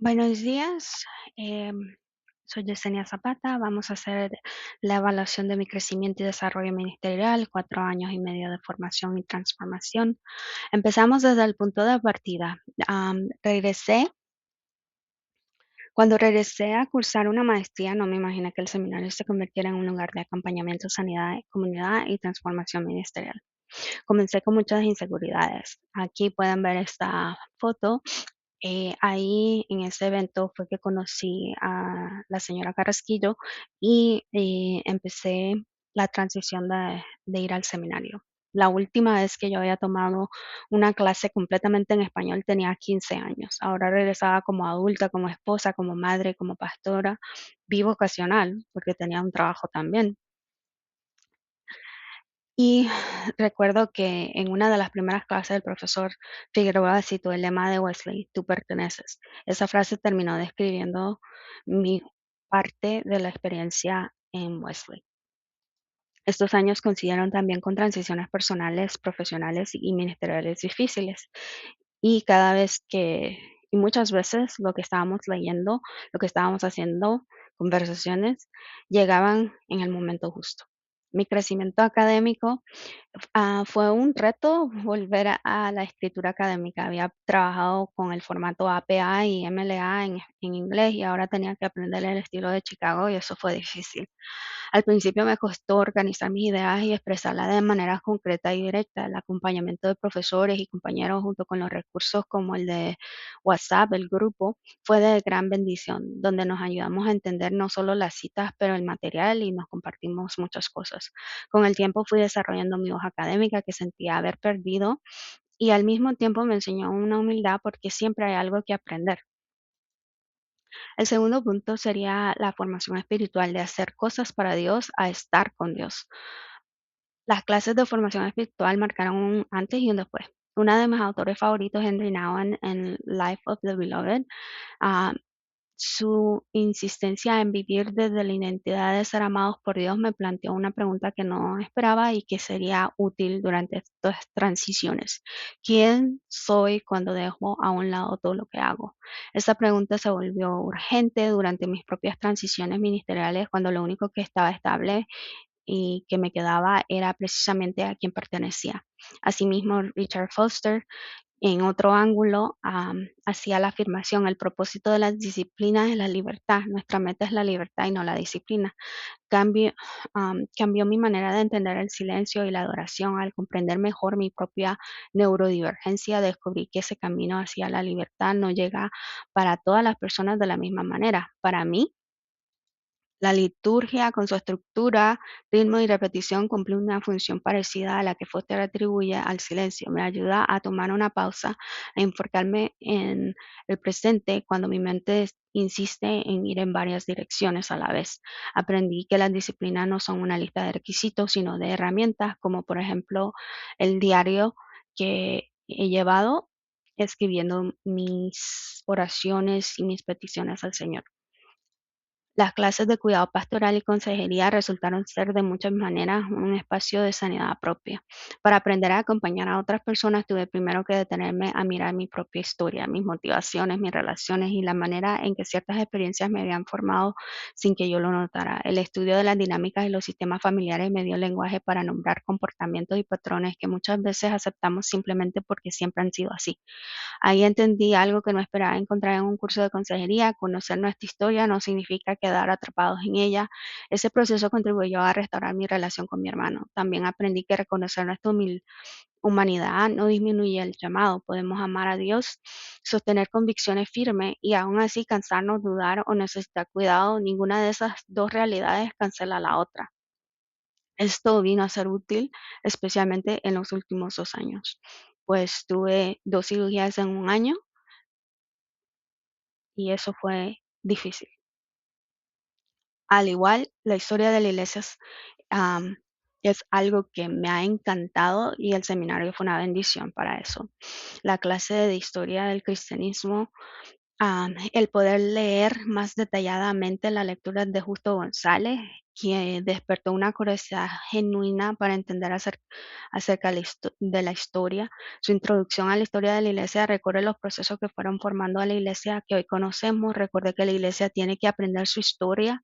Buenos días, soy Yesenia Zapata. Vamos a hacer la evaluación de mi crecimiento y desarrollo ministerial, 4 años y medio de formación y transformación. Empezamos desde el punto de partida. Cuando regresé a cursar una maestría, no me imaginé que el seminario se convirtiera en un lugar de acompañamiento, sanidad, comunidad y transformación ministerial. Comencé con muchas inseguridades. Aquí pueden ver esta foto. Ahí en ese evento fue que conocí a la señora Carrasquillo y empecé la transición de ir al seminario. La última vez que yo había tomado una clase completamente en español tenía 15 años. Ahora regresaba como adulta, como esposa, como madre, como pastora, bivocacional, porque tenía un trabajo también. Y recuerdo que en una de las primeras clases el profesor Figueroa citó el lema de Wesley: tú perteneces. Esa frase terminó describiendo mi parte de la experiencia en Wesley. Estos años coincidieron también con transiciones personales, profesionales y ministeriales difíciles. Y cada vez y muchas veces lo que estábamos leyendo, lo que estábamos haciendo, conversaciones, llegaban en el momento justo. Mi crecimiento académico fue un reto volver a la escritura académica. Había trabajado con el formato APA y MLA en inglés y ahora tenía que aprender el estilo de Chicago y eso fue difícil. Al principio me costó organizar mis ideas y expresarlas de manera concreta y directa. El acompañamiento de profesores y compañeros junto con los recursos como el de WhatsApp, el grupo, fue de gran bendición, donde nos ayudamos a entender no solo las citas, pero el material y nos compartimos muchas cosas. Con el tiempo fui desarrollando mi voz académica que sentía haber perdido y al mismo tiempo me enseñó una humildad porque siempre hay algo que aprender. El segundo punto sería la formación espiritual, de hacer cosas para Dios a estar con Dios. Las clases de formación espiritual marcaron un antes y un después. Una de mis autores favoritos, Henry Nouwen, en Life of the Beloved, ah, su insistencia en vivir desde la identidad de ser amados por Dios me planteó una pregunta que no esperaba y que sería útil durante estas transiciones. ¿Quién soy cuando dejo a un lado todo lo que hago? Esta pregunta se volvió urgente durante mis propias transiciones ministeriales, cuando lo único que estaba estable y que me quedaba era precisamente a quien pertenecía. Asimismo, Richard Foster, en otro ángulo, hacía la afirmación: el propósito de las disciplinas es la libertad, nuestra meta es la libertad y no la disciplina. Cambio, cambió mi manera de entender el silencio y la adoración. Al comprender mejor mi propia neurodivergencia, descubrí que ese camino hacia la libertad no llega para todas las personas de la misma manera. Para mí, la liturgia, con su estructura, ritmo y repetición, cumple una función parecida a la que Foster atribuye al silencio. Me ayuda a tomar una pausa, a enfocarme en el presente cuando mi mente insiste en ir en varias direcciones a la vez. Aprendí que las disciplinas no son una lista de requisitos, sino de herramientas, como por ejemplo el diario que he llevado escribiendo mis oraciones y mis peticiones al Señor. Las clases de cuidado pastoral y consejería resultaron ser de muchas maneras un espacio de sanidad propia. Para aprender a acompañar a otras personas tuve primero que detenerme a mirar mi propia historia, mis motivaciones, mis relaciones y la manera en que ciertas experiencias me habían formado sin que yo lo notara. El estudio de las dinámicas y los sistemas familiares me dio lenguaje para nombrar comportamientos y patrones que muchas veces aceptamos simplemente porque siempre han sido así. Ahí entendí algo que no esperaba encontrar en un curso de consejería: conocer nuestra historia no significa quedar atrapados en ella. Ese proceso contribuyó a restaurar mi relación con mi hermano. También aprendí que reconocer nuestra humanidad no disminuye el llamado. Podemos amar a Dios, sostener convicciones firmes y aún así cansarnos, dudar o necesitar cuidado. Ninguna de esas dos realidades cancela la otra. Esto vino a ser útil, especialmente en los últimos 2 años, pues tuve 2 cirugías en un año y eso fue difícil. Al igual, la historia de la iglesia am, es algo que me ha encantado y el seminario fue una bendición para eso. La clase de historia del cristianismo, el poder leer más detalladamente la lectura de Justo González, que despertó una curiosidad genuina para entender acerca de la historia. Su introducción a la historia de la iglesia recorre los procesos que fueron formando a la iglesia que hoy conocemos. Recuerde que la iglesia tiene que aprender su historia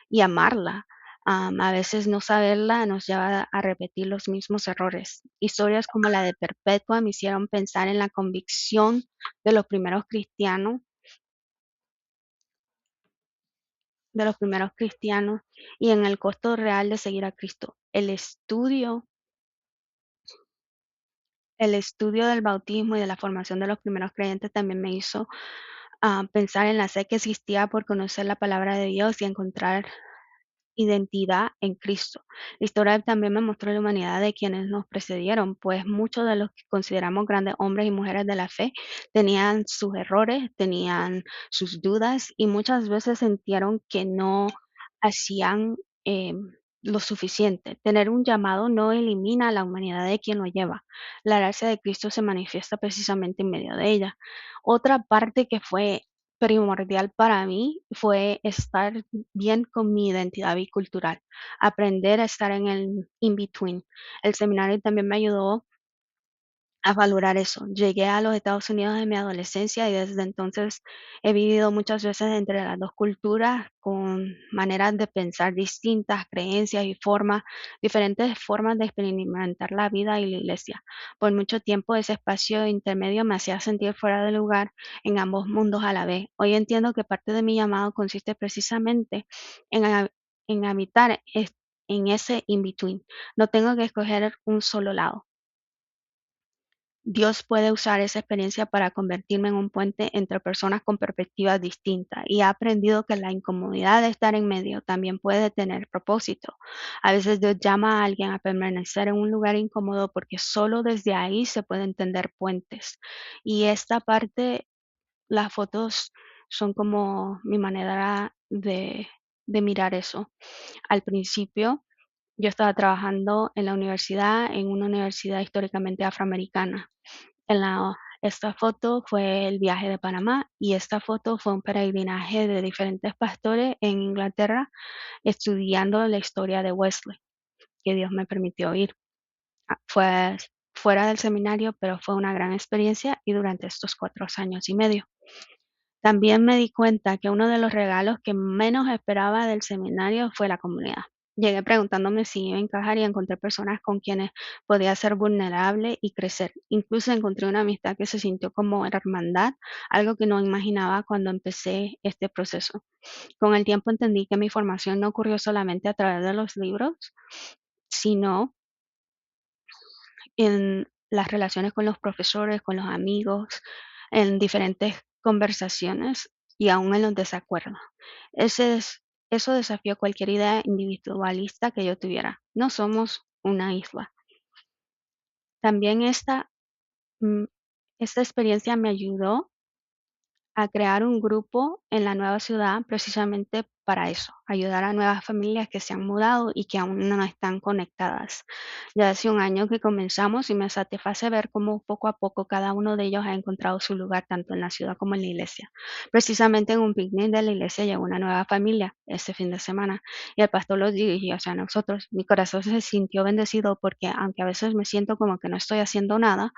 y amarla. A veces no saberla nos lleva a repetir los mismos errores. Historias como la de Perpetua me hicieron pensar en la convicción de los primeros cristianos, y en el costo real de seguir a Cristo. El estudio del bautismo y de la formación de los primeros creyentes también me hizo pensar en la sed que existía por conocer la palabra de Dios y encontrar identidad en Cristo. La historia también me mostró la humanidad de quienes nos precedieron, pues muchos de los que consideramos grandes hombres y mujeres de la fe tenían sus errores, tenían sus dudas y muchas veces sintieron que no hacían eh, lo suficiente. Tener un llamado no elimina la humanidad de quien lo lleva. La gracia de Cristo se manifiesta precisamente en medio de ella. Otra parte que fue primordial para mí fue estar bien con mi identidad bicultural, aprender a estar en el in-between. El seminario también me ayudó a valorar eso. Llegué a los Estados Unidos en mi adolescencia y desde entonces he vivido muchas veces entre las dos culturas con maneras de pensar distintas, creencias y formas, diferentes formas de experimentar la vida y la iglesia. Por mucho tiempo ese espacio intermedio me hacía sentir fuera de lugar en ambos mundos a la vez. Hoy entiendo que parte de mi llamado consiste precisamente en, en habitar en ese in-between. No tengo que escoger un solo lado. Dios puede usar esa experiencia para convertirme en un puente entre personas con perspectivas distintas y he aprendido que la incomodidad de estar en medio también puede tener propósito. A veces Dios llama a alguien a permanecer en un lugar incómodo porque solo desde ahí se pueden tender puentes. Y esta parte, las fotos son como mi manera de mirar eso. Al principio, yo estaba trabajando en la universidad, en una universidad históricamente afroamericana. Esta foto fue el viaje de Panamá y esta foto fue un peregrinaje de diferentes pastores en Inglaterra estudiando la historia de Wesley, que Dios me permitió ir. Fue fuera del seminario, pero fue una gran experiencia y durante estos 4 años y medio. También me di cuenta que uno de los regalos que menos esperaba del seminario fue la comunidad. Llegué preguntándome si iba a encajar y encontré personas con quienes podía ser vulnerable y crecer. Incluso encontré una amistad que se sintió como hermandad, algo que no imaginaba cuando empecé este proceso. Con el tiempo entendí que mi formación no ocurrió solamente a través de los libros, sino en las relaciones con los profesores, con los amigos, en diferentes conversaciones y aún en los desacuerdos. Ese es, eso desafió cualquier idea individualista que yo tuviera. No somos una isla. También mm, esta experiencia me ayudó a crear un grupo en la nueva ciudad precisamente para eso, ayudar a nuevas familias que se han mudado y que aún no están conectadas. Ya hace un año que comenzamos y me satisface ver cómo poco a poco cada uno de ellos ha encontrado su lugar tanto en la ciudad como en la iglesia. Precisamente en un picnic de la iglesia llegó una nueva familia este fin de semana y el pastor los dirigió hacia nosotros. Mi corazón se sintió bendecido porque aunque a veces me siento como que no estoy haciendo nada,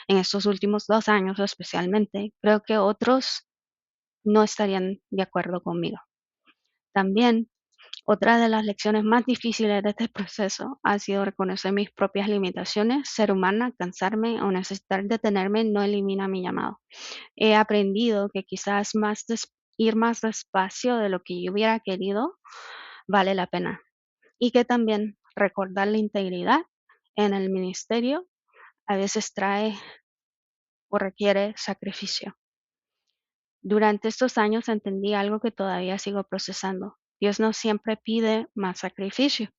en estos últimos 2 años especialmente, creo que otros no estarían de acuerdo conmigo. También, otra de las lecciones más difíciles de este proceso ha sido reconocer mis propias limitaciones. Ser humana, cansarme o necesitar detenerme no elimina mi llamado. He aprendido que quizás ir más despacio de lo que yo hubiera querido vale la pena. Y que también recordar la integridad en el ministerio a veces trae o requiere sacrificio. Durante estos años entendí algo que todavía sigo procesando. Dios no siempre pide más sacrificio,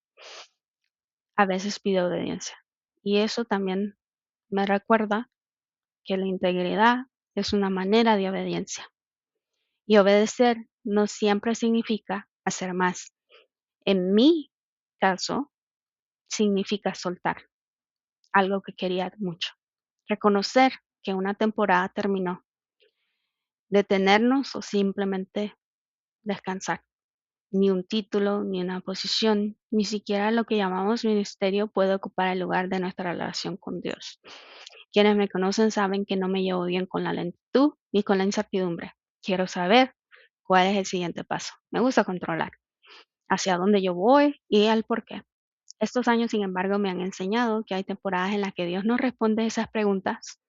a veces pide obediencia. Y eso también me recuerda que la integridad es una manera de obediencia. Y obedecer no siempre significa hacer más. En mi caso, significa soltar algo que quería mucho. Reconocer que una temporada terminó, detenernos o simplemente descansar. ni un título, ni una posición, ni siquiera lo que llamamos ministerio puede ocupar el lugar de nuestra relación con Dios. Quienes me conocen saben que no me llevo bien con la lentitud ni con la incertidumbre. Quiero saber cuál es el siguiente paso. Me gusta controlar hacia dónde yo voy y el por qué. Estos años, sin embargo, me han enseñado que hay temporadas en las que Dios nos responde esas preguntas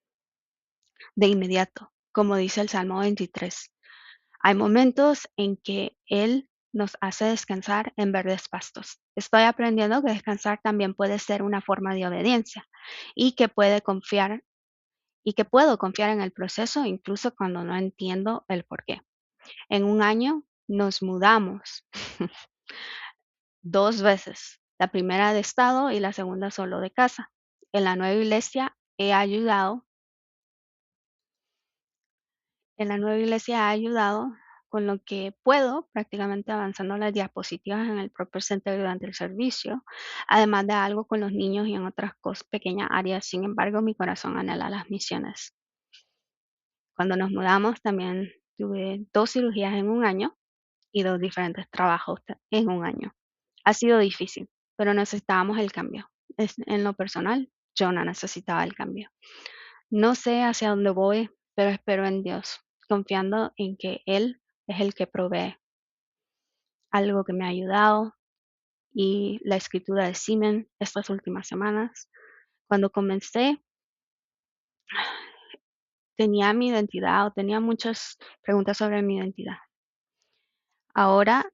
de inmediato, como dice el Salmo 23. Hay momentos en que Él nos hace descansar en verdes pastos. Estoy aprendiendo que descansar también puede ser una forma de obediencia y que puedo confiar en el proceso incluso cuando no entiendo el por qué. En un año nos mudamos 2 veces, la primera de estado y la segunda solo de casa. En la nueva iglesia he ayudado ha ayudado con lo que puedo, prácticamente avanzando las diapositivas en el propio centro durante el servicio, además de algo con los niños y en otras pequeñas áreas. Sin embargo, mi corazón anhela las misiones. Cuando nos mudamos también tuve 2 cirugías en un año y 2 diferentes trabajos en un año. Ha sido difícil, pero necesitábamos el cambio. En lo personal, yo no necesitaba el cambio. No sé hacia dónde voy, pero espero en Dios, confiando en que Él es el que provee. Algo que me ha ayudado y la escritura de Simen estas últimas semanas. Cuando comencé, tenía mi identidad o tenía muchas preguntas sobre mi identidad. Ahora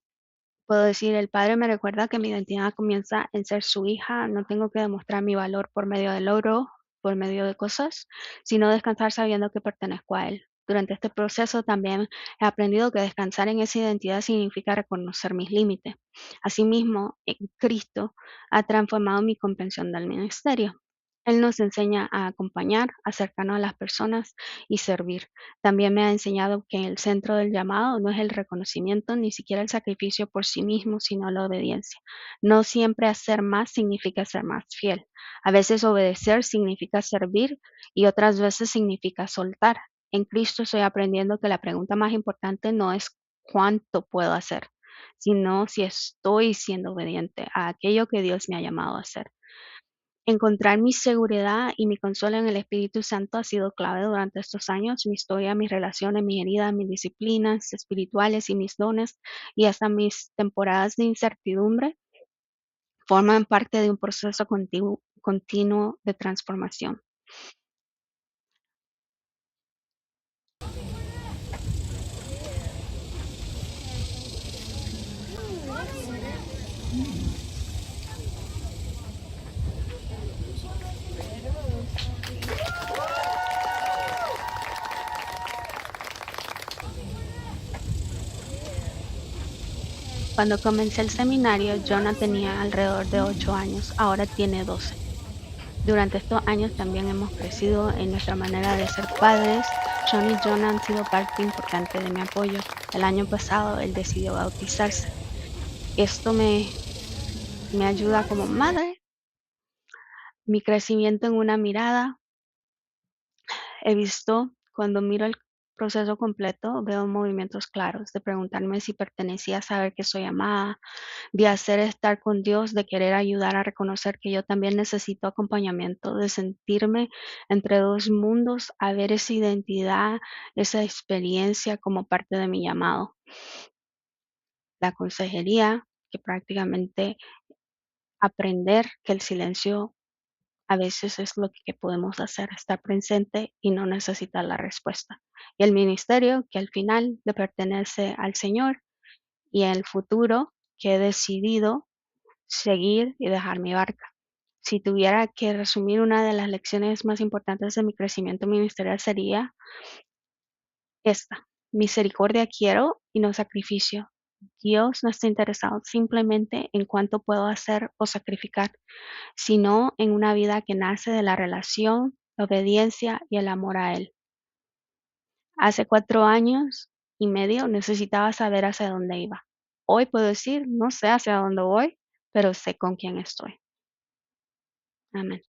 puedo decir, el Padre me recuerda que mi identidad comienza en ser su hija, no tengo que demostrar mi valor por medio del logro, por medio de cosas, sino descansar sabiendo que pertenezco a Él. Durante este proceso también he aprendido que descansar en esa identidad significa reconocer mis límites. Asimismo, en Cristo ha transformado mi comprensión del ministerio. Él nos enseña a acompañar, acercarnos a las personas y servir. También me ha enseñado que el centro del llamado no es el reconocimiento ni siquiera el sacrificio por sí mismo, sino la obediencia. No siempre hacer más significa ser más fiel. A veces obedecer significa servir y otras veces significa soltar. En Cristo estoy aprendiendo que la pregunta más importante no es cuánto puedo hacer, sino si estoy siendo obediente a aquello que Dios me ha llamado a hacer. Encontrar mi seguridad y mi consuelo en el Espíritu Santo ha sido clave durante estos años. Mi historia, mis relaciones, mis heridas, mis disciplinas espirituales y mis dones y hasta mis temporadas de incertidumbre forman parte de un proceso continuo de transformación. Cuando comencé el seminario, Jonah tenía alrededor de 8 años, ahora tiene 12. Durante estos años también hemos crecido en nuestra manera de ser padres. John y Jonah han sido parte importante de mi apoyo. El año pasado él decidió bautizarse. Esto me ayuda como madre, mi crecimiento en una mirada. He visto, cuando miro el proceso completo, veo movimientos claros de preguntarme si pertenecía a saber que soy amada, de hacer estar con Dios, de querer ayudar a reconocer que yo también necesito acompañamiento, de sentirme entre dos mundos, a ver esa identidad, esa experiencia como parte de mi llamado. La consejería, que prácticamente aprender que el silencio a veces es lo que podemos hacer, estar presente y no necesitar la respuesta. Y el ministerio, que al final le pertenece al Señor, y el futuro, que he decidido seguir y dejar mi barca. Si tuviera que resumir una de las lecciones más importantes de mi crecimiento ministerial sería esta: misericordia quiero y no sacrificio. Dios no está interesado simplemente en cuánto puedo hacer o sacrificar, sino en una vida que nace de la relación, la obediencia y el amor a Él. Hace 4 años y medio necesitaba saber hacia dónde iba. Hoy puedo decir, no sé hacia dónde voy, pero sé con quién estoy. Amén.